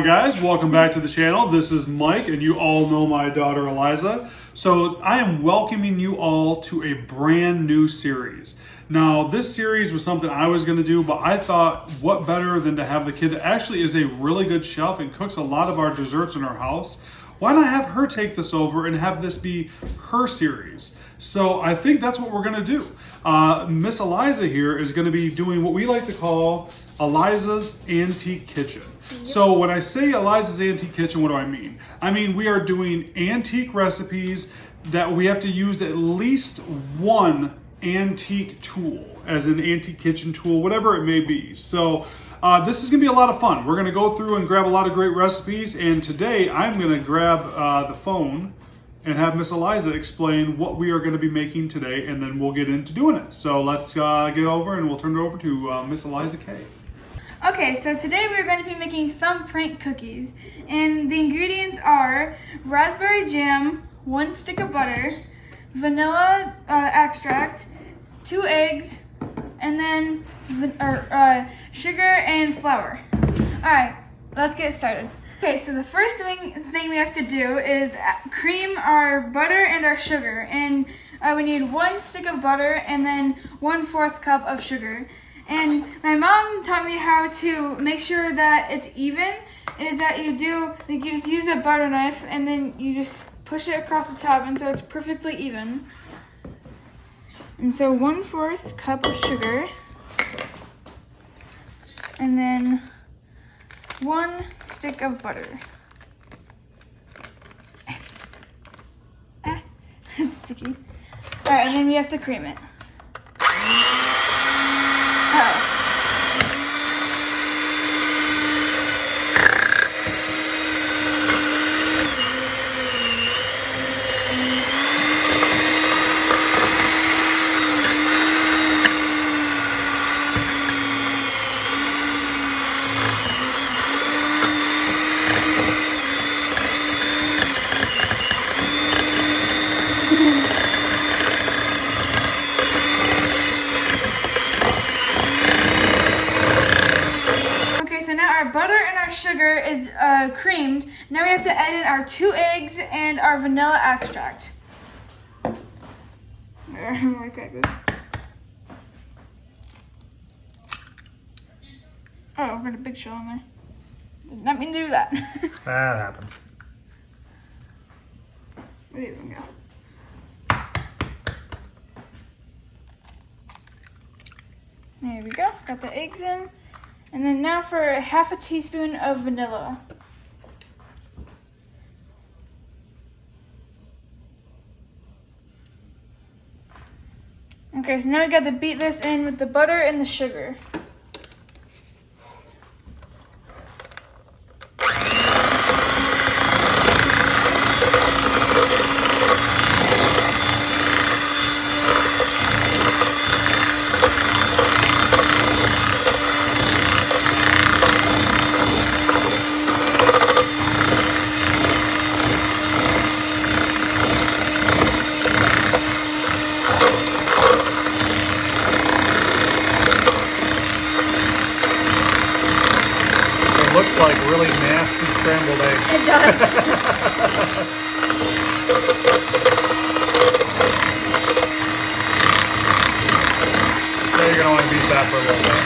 guys, welcome back to the channel. This is Mike and you all know my daughter Eliza. So I am welcoming you all to a brand new series. Now this series was something I was going to do, but I thought what better than to have the kid that actually is a really good chef and cooks a lot of our desserts in our house. Why not have her take this over and have this be her series? So I think that's what we're going to do. Miss Eliza here is going to be doing what we like to call Eliza's Antique Kitchen. Yep. So when I say Eliza's Antique Kitchen, what do I mean? I mean we are doing antique recipes that we have to use at least one antique tool, as an antique kitchen tool, whatever it may be. So this is going to be a lot of fun. We're going to go through and grab a lot of great recipes, and today I'm going to grab the phone and have Miss Eliza explain what we are going to be making today, and then we'll get into doing it. So let's get over and we'll turn it over to Miss Eliza K. Okay, so today we're going to be making Thumbprint cookies, and the ingredients are raspberry jam, 1 stick of butter, vanilla extract, 2 eggs, and then sugar and flour. Alright, let's get started. Okay, so the first thing we have to do is cream our butter and our sugar, and we need 1 stick of butter and then 1/4 cup of sugar. And my mom taught me how to make sure that it's even, is that you just use a butter knife and then you just push it across the top, and so it's perfectly even. And so 1/4 cup of sugar, and then 1 stick of butter. It's sticky. Alright, and then we have to cream it. Our butter and our sugar is creamed. Now we have to add in our 2 eggs and our vanilla extract. I'm gonna crack this. Oh, I got a big shell on there. Did not mean to do that. That happens. Where did it even go? There we go. Got the eggs in. And then now for 1/2 teaspoon of vanilla. Okay, so now we got to beat this in with the butter and the sugar. Looks like really nasty scrambled eggs. It does. So you're going to want to beat that for a little bit.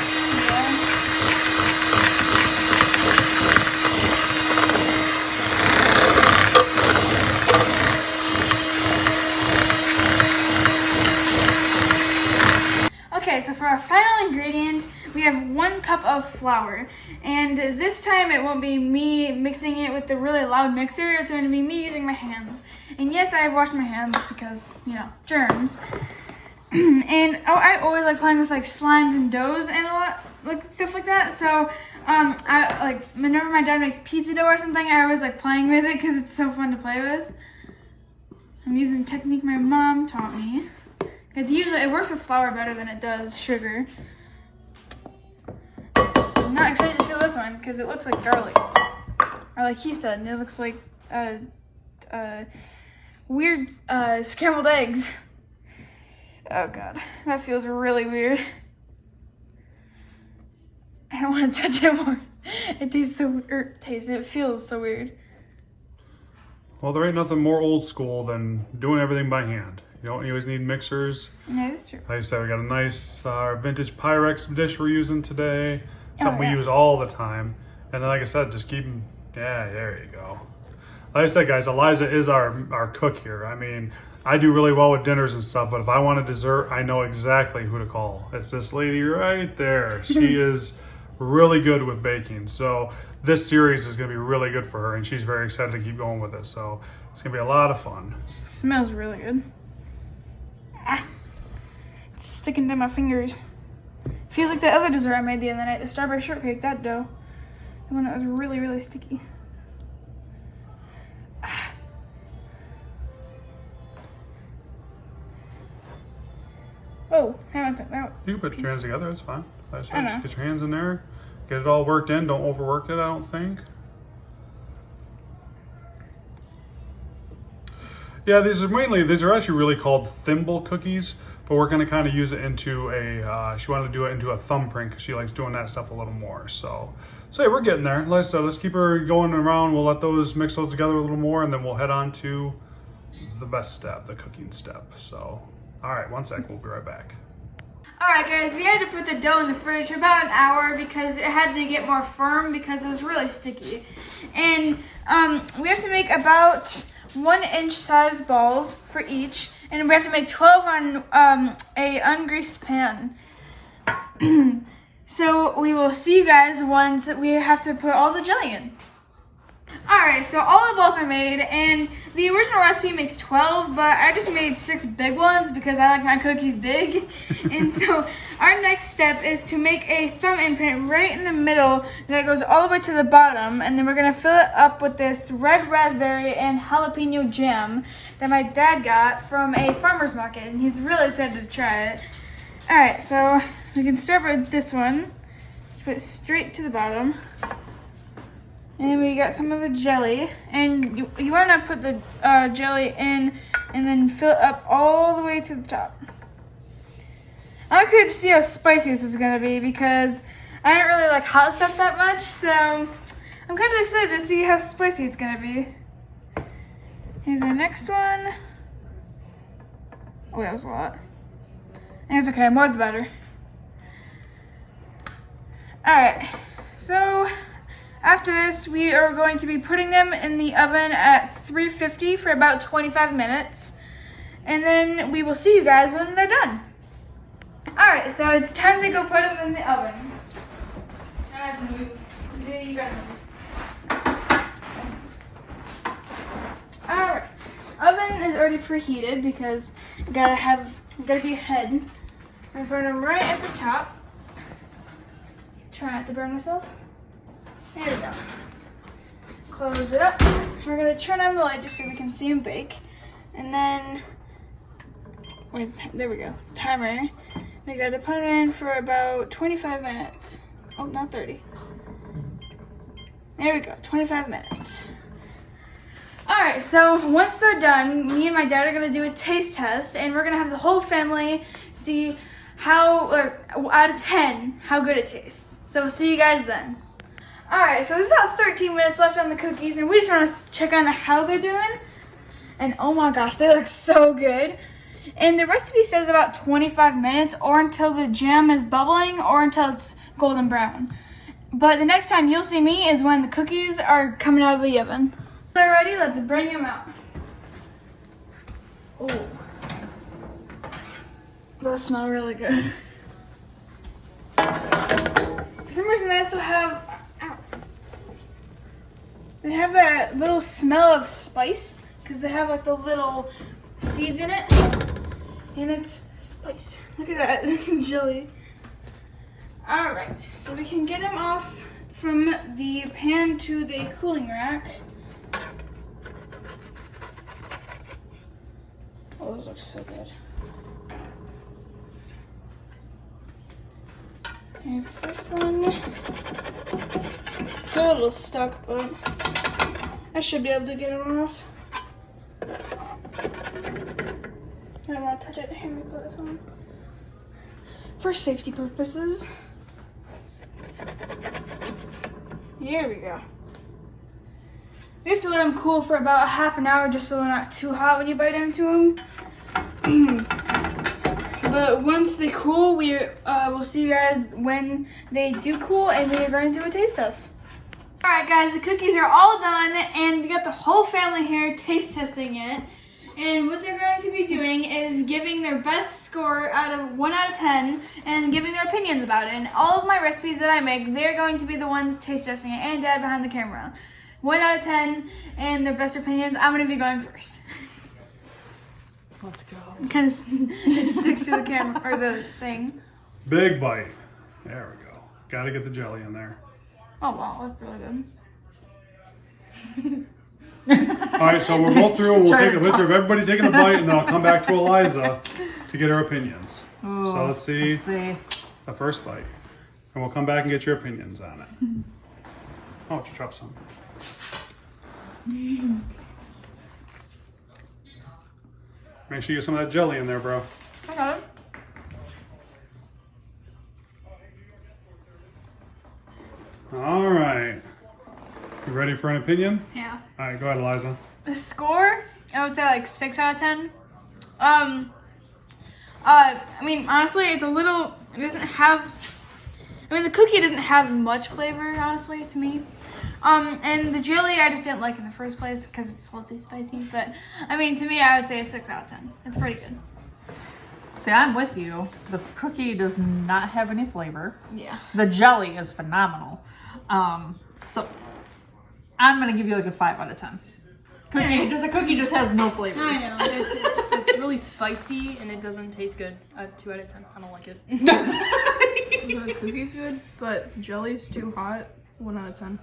Okay, so for our final ingredient, we have 1 cup of flour, and this time it won't be me mixing it with the really loud mixer, it's going to be me using my hands. And yes, I've washed my hands because, you know, germs. And I always like playing with like slimes and doughs and a lot, like stuff like that, so I like whenever my dad makes pizza dough or something, I always like playing with it because it's so fun to play with. I'm using the technique my mom taught me. Usually it works with flour better than it does sugar. I'm not excited to feel this one because it looks like garlic. Or like he said, it looks like weird scrambled eggs. Oh god, that feels really weird. I don't want to touch it more. It tastes so, it feels so weird. Well, there ain't nothing more old school than doing everything by hand. You don't always need mixers. Yeah, that's true. Like I said, we got a nice vintage Pyrex dish we're using today. Something yeah. we use all the time. And then, like I said, just keep them. Yeah, there you go. Like I said, guys, Eliza is our cook here. I mean, I do really well with dinners and stuff, but if I want a dessert, I know exactly who to call. It's this lady right there. She is really good with baking. So this series is going to be really good for her, and she's very excited to keep going with it. So it's going to be a lot of fun. It smells really good. Ah, it's sticking to my fingers. Feels like the other dessert I made the other night, the strawberry shortcake, that dough. The one that was really, really sticky. Ah. Oh, hang on. That You can put your hands together, it's fine. Like I said, I just know. get your hands in there. Get it all worked in. Don't overwork it, I don't think. Yeah, these are actually really called thimble cookies, but we're going to kind of use it into she wanted to do it into a thumbprint because she likes doing that stuff a little more. So yeah, we're getting there. Like I said, let's keep her going around. We'll let those mix those together a little more, and then we'll head on to the best step, the cooking step. So, all right, one sec, we'll be right back. Alright guys, we had to put the dough in the fridge for about an hour because it had to get more firm because it was really sticky. And we have to make about 1-inch size balls for each, and we have to make 12 on a ungreased pan. So we will see you guys once we have to put all the jelly in. Alright, so all the balls are made, and the original recipe makes 12, but I just made 6 big ones because I like my cookies big. And so our next step is to make a thumb imprint right in the middle that goes all the way to the bottom, and then we're going to fill it up with this red raspberry and jalapeno jam that my dad got from a farmer's market, and he's really excited to try it. Alright, so we can start with this one. Put it straight to the bottom. And we got some of the jelly, and you want to put the jelly in and then fill it up all the way to the top. I'm excited to see how spicy this is going to be because I don't really like hot stuff that much, so I'm kind of excited to see how spicy it's going to be. Here's our next one. Oh, that was a lot. And it's okay, more the better. Alright, so after this, we are going to be putting them in the oven at 350 for about 25 minutes. And then we will see you guys when they're done. Alright, so it's time to go put them in the oven. I have to move. Z, you gotta move. Alright, oven is already preheated because you gotta be ahead. I'm putting them right at the top. Try not to burn myself. There we go. Close it up. We're gonna turn on the light just so we can see them bake. And then, there we go, timer. We gotta put them in for about 25 minutes. Oh, not 30. There we go, 25 minutes. Alright, so once they're done, me and my dad are gonna do a taste test, and we're gonna have the whole family see how, out of 10, how good it tastes. So we'll see you guys then. Alright, so there's about 13 minutes left on the cookies, and we just want to check on how they're doing. And oh my gosh, they look so good. And the recipe says about 25 minutes, or until the jam is bubbling, or until it's golden brown. But the next time you'll see me is when the cookies are coming out of the oven. They're ready, let's bring them out. Oh, those smell really good. For some reason, they also have, they have that little smell of spice because they have like the little seeds in it, and it's spice. Look at that jelly. All right, so we can get them off from the pan to the cooling rack. Oh, those look so good. Here's the first one. It's a little stuck, but I should be able to get it off. I don't want to touch it. Here, let me put this on. For safety purposes. Here we go. We have to let them cool for about half an hour just so they're not too hot when you bite into them. But once they cool, we'll see you guys when they do cool, and we are going to do a taste test. Alright guys, the cookies are all done, and we got the whole family here taste testing it. And what they're going to be doing is giving their best score out of 1 out of 10 and giving their opinions about it. And all of my recipes that I make, they're going to be the ones taste testing it, and Dad behind the camera. 1 out of 10 and their best opinions. I'm going to be going first. Let's go. It kind of sticks to the camera, or the thing. Big bite. There we go. Gotta get the jelly in there. Oh wow, that's really good. All right, so we'll go through and we'll take a picture of everybody taking a bite, and then I'll come back to Eliza to get her opinions. Ooh, So let's see the first bite. And we'll come back and get your opinions on it. Oh, you dropped some. Make sure you get some of that jelly in there, bro. Okay. All right. You ready for an opinion? Yeah. All right, go ahead, Eliza. The score, I would say like 6 out of 10. I mean, honestly, it's a little, it doesn't have, I mean, the cookie doesn't have much flavor, honestly, to me. And the jelly I just didn't like in the first place because it's a little too spicy. But, I mean, to me, I would say a 6 out of 10. It's pretty good. See, I'm with you. The cookie does not have any flavor. Yeah. The jelly is phenomenal. So I'm gonna give you like a 5 out of 10. The cookie just has no flavor. I know. It's really spicy and it doesn't taste good. 2 out of 10. I don't like it. The cookie's good, but the jelly's too hot. 1 out of 10.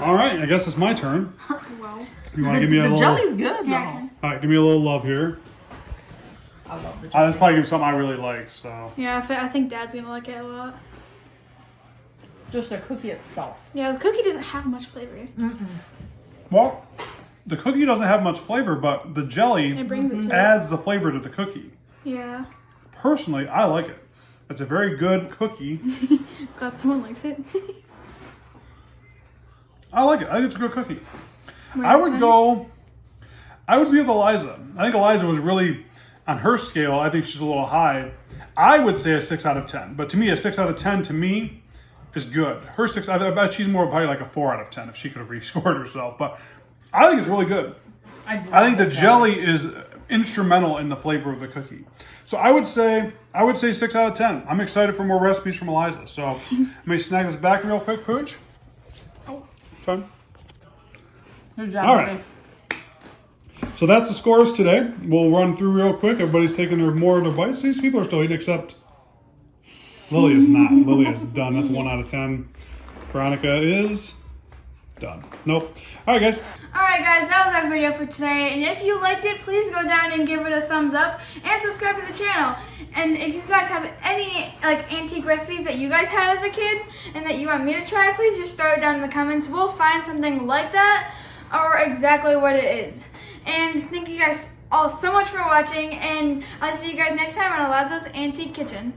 All right, I guess it's my turn. Well, You want to give me a The little? jelly's good though. Yeah. All right, give me a little love here. I love the That's jelly. probably something I really like. So Yeah, I think Dad's gonna like it a lot. Just a cookie itself. Yeah, the cookie doesn't have much flavor. well, the cookie doesn't have much flavor, but the jelly It brings it to adds the flavor to the cookie. Yeah. Personally, I like it. It's a very good cookie. Glad someone likes it. I like it. I think it's a good cookie. I would be with Eliza. I think Eliza was really, on her scale, I think she's a little high. I would say a 6 out of 10. But to me, a 6 out of 10 to me is good. Her 6, I bet she's more probably like a 4 out of 10 if she could have rescored herself. But I think it's really good. I think the jelly is instrumental in the flavor of the cookie. So I would say 6 out of 10. I'm excited for more recipes from Eliza. So let me snag this back real quick, Pooch. Fun. Good job. All right. So that's the scores today. We'll run through real quick. Everybody's taking more of their bites. These people are still eating, except Lily is not. Lily is done. That's 1 out of 10. Veronica is done. Nope. All right, guys. Alright guys, that was our video for today, and if you liked it, please go down and give it a thumbs up and subscribe to the channel. And if you guys have any like antique recipes that you guys had as a kid and that you want me to try, please just throw it down in the comments. We'll find something like that or exactly what it is. And thank you guys all so much for watching, and I'll see you guys next time on Eliza's Antique Kitchen.